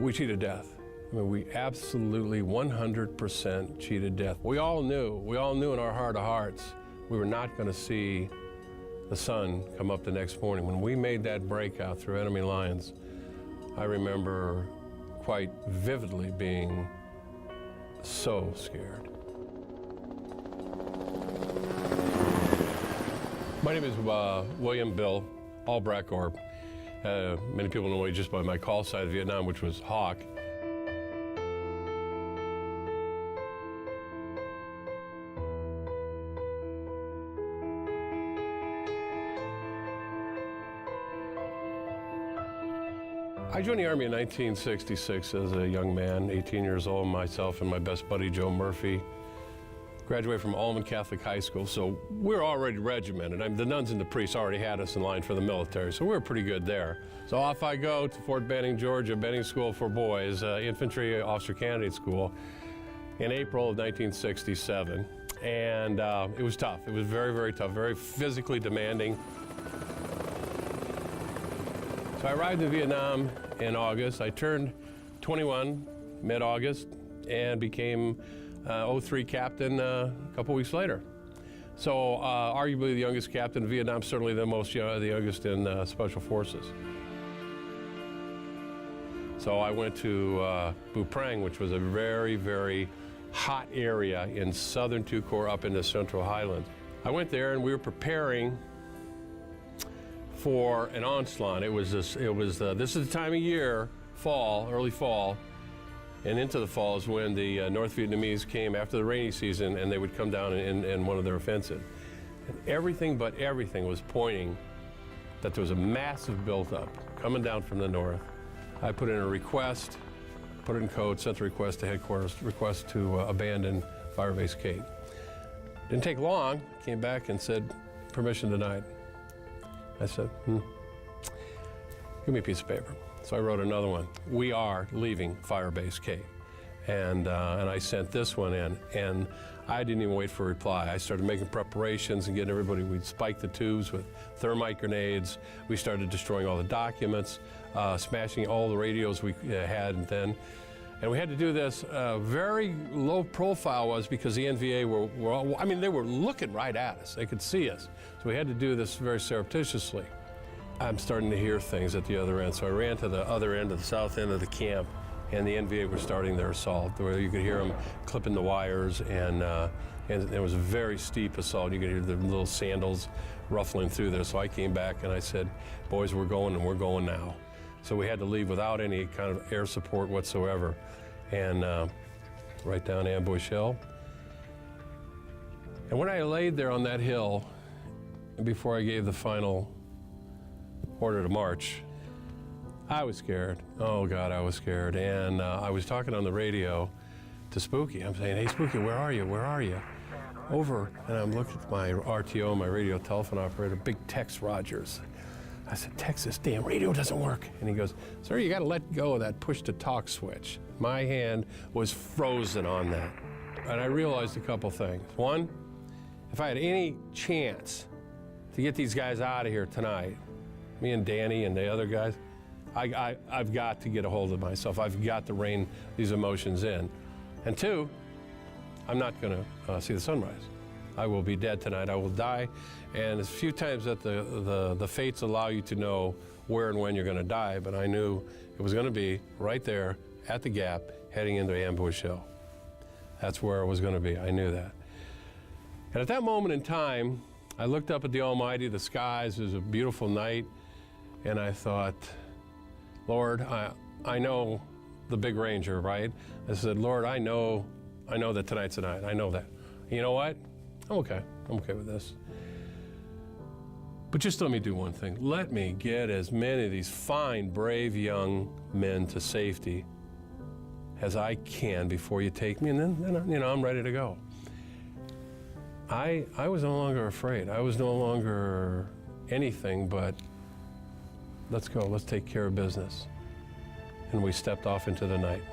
We cheated death. I mean, we absolutely 100% cheated death. We all knew in our heart of hearts, we were not going to see the sun come up the next morning. When we made that breakout through enemy lines, I remember quite vividly being so scared. My name is William Bill Albracht, or many people know me just by my call sign in Vietnam, which was Hawk. I joined the Army in 1966 as a young man, 18 years old, myself and my best buddy, Joe Murphy. Graduated from Allman Catholic High School, so we're already regimented. The nuns and the priests already had us in line for the military, so we were pretty good there. So off I go to Fort Benning, Georgia, Benning School for Boys, Infantry Officer Candidate School, in April of 1967. And it was tough. It was very, very tough, very physically demanding. So I arrived in Vietnam in August. I turned 21 mid-August and became 03 captain a couple weeks later. So arguably the youngest captain in Vietnam, certainly the youngest in Special Forces. So I went to Bù Prang, which was a very, very hot area in southern Tu Quoc up in the Central Highlands. I went there and we were preparing for an onslaught. This is the time of year, fall, early fall, and into the fall is when the North Vietnamese came after the rainy season, and they would come down in one of their offensives. And everything but everything was pointing that there was a massive buildup coming down from the north. I put in a request, put it in code, sent the request to headquarters, request to abandon Firebase Kate. Didn't take long, came back and said, permission denied. I said, give me a piece of paper. So I wrote another one. We are leaving Firebase Kate. And I sent this one in, and I didn't even wait for a reply. I started making preparations and getting everybody. We'd spike the tubes with thermite grenades. We started destroying all the documents, smashing all the radios we had then. And we had to do this very low profile was because the NVA they were looking right at us. They could see us. So we had to do this very surreptitiously. I'm starting to hear things at the other end. So I ran to the other end of the south end of the camp, and the NVA were starting their assault, where you could hear them clipping the wires, and it was a very steep assault. You could hear the little sandals ruffling through there. So I came back and I said, boys, we're going, and we're going now. So we had to leave without any kind of air support whatsoever, and right down Ambush Hill. And when I laid there on that hill, before I gave the final order to march, I was scared. Oh God, I was scared. And I was talking on the radio to Spooky. I'm saying, hey Spooky, where are you? Where are you? Over, and I'm looking at my RTO, my radio telephone operator, big Tex Rogers. I said, Tex, this damn radio doesn't work. And he goes, sir, you gotta let go of that push-to-talk switch. My hand was frozen on that. And I realized a couple things. One, if I had any chance to get these guys out of here tonight, me and Danny and the other guys, I've got to get a hold of myself. I've got to rein these emotions in. And two, I'm not gonna see the sunrise. I will be dead tonight. I will die. And as few times that the fates allow you to know where and when you're going to die, but I knew it was going to be right there at the gap heading into Ambush Hill. That's where it was going to be. I knew that. And at that moment in time, I looked up at the Almighty, the skies. It was a beautiful night, and I thought, Lord, I know the big ranger, right? I said, Lord, I know that tonight's the night. I know that. You know what? I'm okay. I'm okay with this. But just let me do one thing. Let me get as many of these fine, brave young men to safety as I can before you take me, and then I'm ready to go. I was no longer afraid. I was no longer anything but, let's go, let's take care of business. And we stepped off into the night.